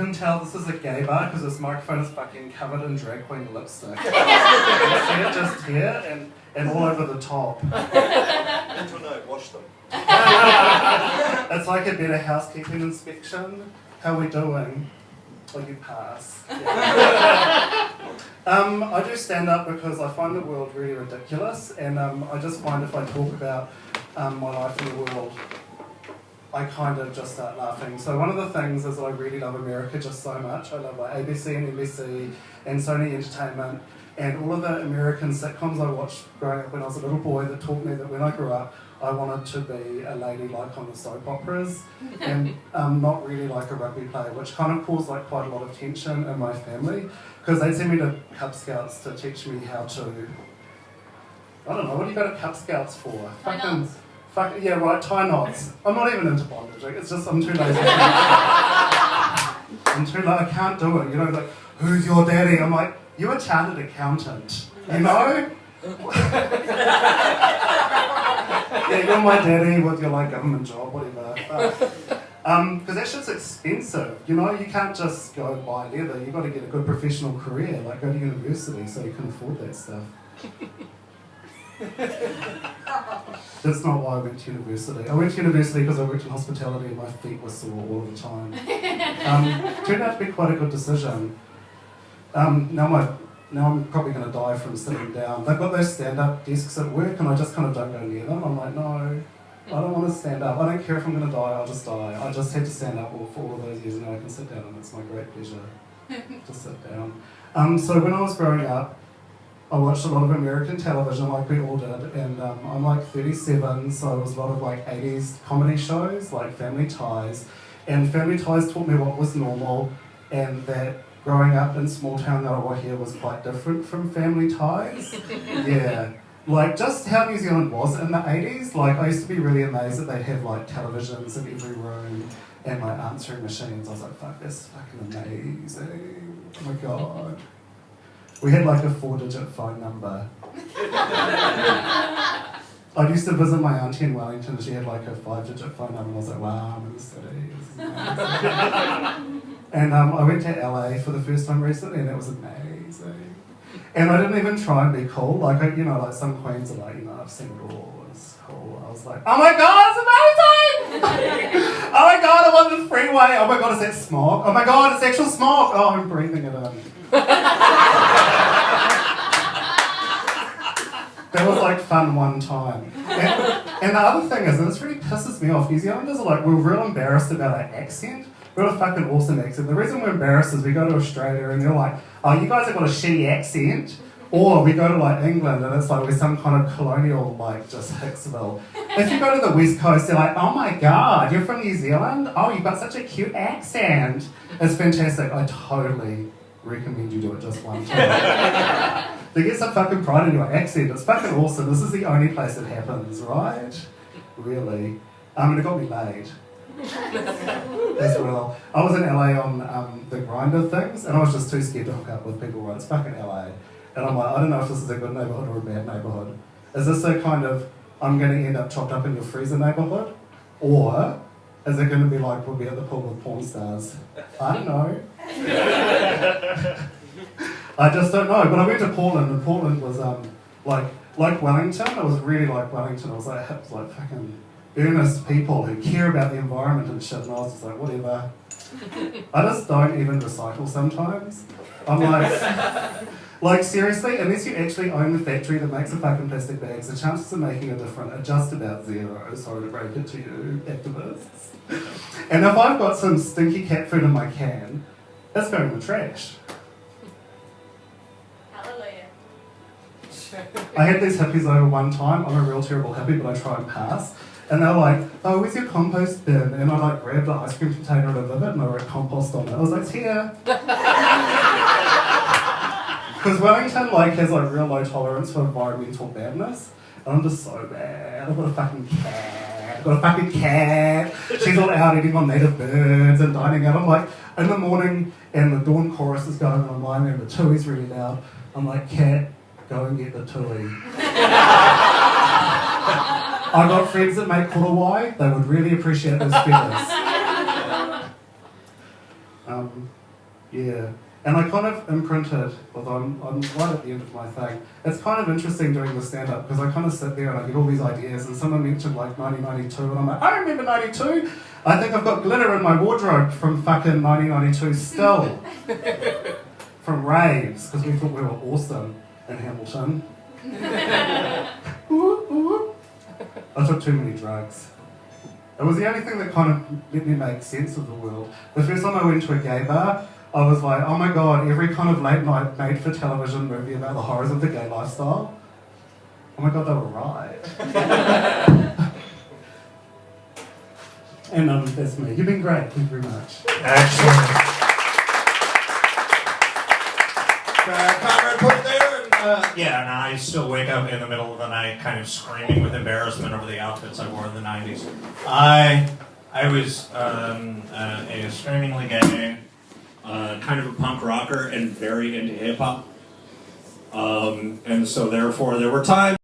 can tell this is a gay bar because this microphone is fucking covered in drag queen lipstick. You see it just here and all over the top. Mental note, wash them. It's like a better housekeeping inspection. How are we doing? Well, you pass. Yeah. I do stand up because I find the world really ridiculous, and I just find if I talk about my life in the world, I kind of just start laughing. So one of the things is I really love America just so much. I love like ABC and NBC and Sony Entertainment and all of the American sitcoms I watched growing up when I was a little boy that taught me that when I grew up I wanted to be a lady like on the soap operas and not really like a rugby player, which kind of caused like quite a lot of tension in my family because they sent me to Cub Scouts to teach me how to, I don't know, what do you go to Cub Scouts for? Yeah, right, tie knots. I'm not even into bondage, it's just I'm too lazy. I'm too lazy, I can't do it, you know, like, who's your daddy? I'm like, you're a chartered accountant, you know? Yeah, you're my daddy with your like government job, whatever. Because that shit's expensive, you know, you can't just go buy leather, you've got to get a good professional career, like go to university so you can afford that stuff. That's not why I went to university. I went to university because I worked in hospitality and my feet were sore all the time. Turned out to be quite a good decision. Now I'm probably going to die from sitting down. They've got those stand-up desks at work and I just kind of don't go near them. I'm like, no, I don't want to stand up. I don't care if I'm going to die, I'll just die. I just had to stand up for all of those years and now I can sit down and it's my great pleasure to sit down. So when I was growing up, I watched a lot of American television like we all did, and I'm like 37, so it was a lot of like 80s comedy shows like Family Ties, and Family Ties taught me what was normal and that growing up in small town Ngaruawahia was quite different from Family Ties. Yeah, like just how New Zealand was in the 80s, like I used to be really amazed that they'd have like televisions in every room and like answering machines. I was like, fuck, that's fucking amazing, oh my god. We had like a 4-digit phone number. I used to visit my auntie in Wellington and she had like a 5-digit phone number and I was like, wow, I'm in the city. This is amazing. And I went to LA for the first time recently and it was amazing. And I didn't even try and be cool. Like, you know, like some queens are like, you know, I've seen it all, it's cool. I was like, oh my god, it's amazing! Oh my god, I'm on the freeway. Oh my god, is that smog? Oh my god, it's actual smog. Oh, I'm breathing it in. That was like fun one time. And the other thing is, and this really pisses me off, New Zealanders are like, we're real embarrassed about our accent. We've got a fucking awesome accent. The reason we're embarrassed is we go to Australia and they're like, oh, you guys have got a shitty accent. Or we go to like England and it's like we're some kind of colonial, like just Hicksville. If you go to the West Coast, they're like, oh my god, you're from New Zealand? Oh, you've got such a cute accent. It's fantastic. I totally recommend you do it just one time. To get some fucking pride in your accent, it's fucking awesome. This is the only place it happens, right? Really. And it got me laid. As well. I was in LA on the Grindr things, and I was just too scared to hook up with people, right? It's fucking LA. And I'm like, I don't know if this is a good neighbourhood or a bad neighbourhood. Is this a kind of, I'm going to end up chopped up in your freezer neighbourhood? Or is it going to be like, we'll be at the pool with porn stars? I don't know. I just don't know. But I went to Portland, and Portland was like Wellington. It was really like Wellington. It was like fucking earnest people who care about the environment and shit. And I was just like, whatever. I just don't even recycle sometimes. I'm like seriously, unless you actually own the factory that makes the fucking plastic bags, the chances of making a difference are just about zero. Sorry to break it to you, activists. And if I've got some stinky cat food in my can, it's going in the trash. Hallelujah. I had these hippies over one time. I'm a real terrible hippie, but I try and pass. And they're like, oh, where's your compost bin? And I like grabbed the ice cream container out of it and I wrote compost on it. I was like, it's here. Because Wellington like has like real low tolerance for environmental badness. And I'm just so bad. I've got a fucking cat. She's all out eating on native birds and dining out. I'm like, in the morning and the dawn chorus is going on mine and the tui's really loud. I'm like, cat, go and get the tui. I've got friends that make korowai. They would really appreciate those feathers. Yeah. And I kind of imprinted, although I'm right at the end of my thing, it's kind of interesting doing the stand-up because I kind of sit there and I get all these ideas and someone mentioned like 1992 and I'm like, I remember 92! I think I've got glitter in my wardrobe from fucking 1992 still. From raves, because we thought we were awesome in Hamilton. Ooh, ooh. I took too many drugs. It was the only thing that kind of let me make sense of the world. The first time I went to a gay bar, I was like, oh my god, every kind of late night made for television movie about the horrors of the gay lifestyle. Oh my god, they were right. And that's me. You've been great. Thank you very much. Excellent. Conrad put it there, and yeah, and I still wake up in the middle of the night kind of screaming with embarrassment over the outfits I wore in the 90s. I was a screamingly gay, kind of a punk rocker and very into hip-hop. And so therefore there were times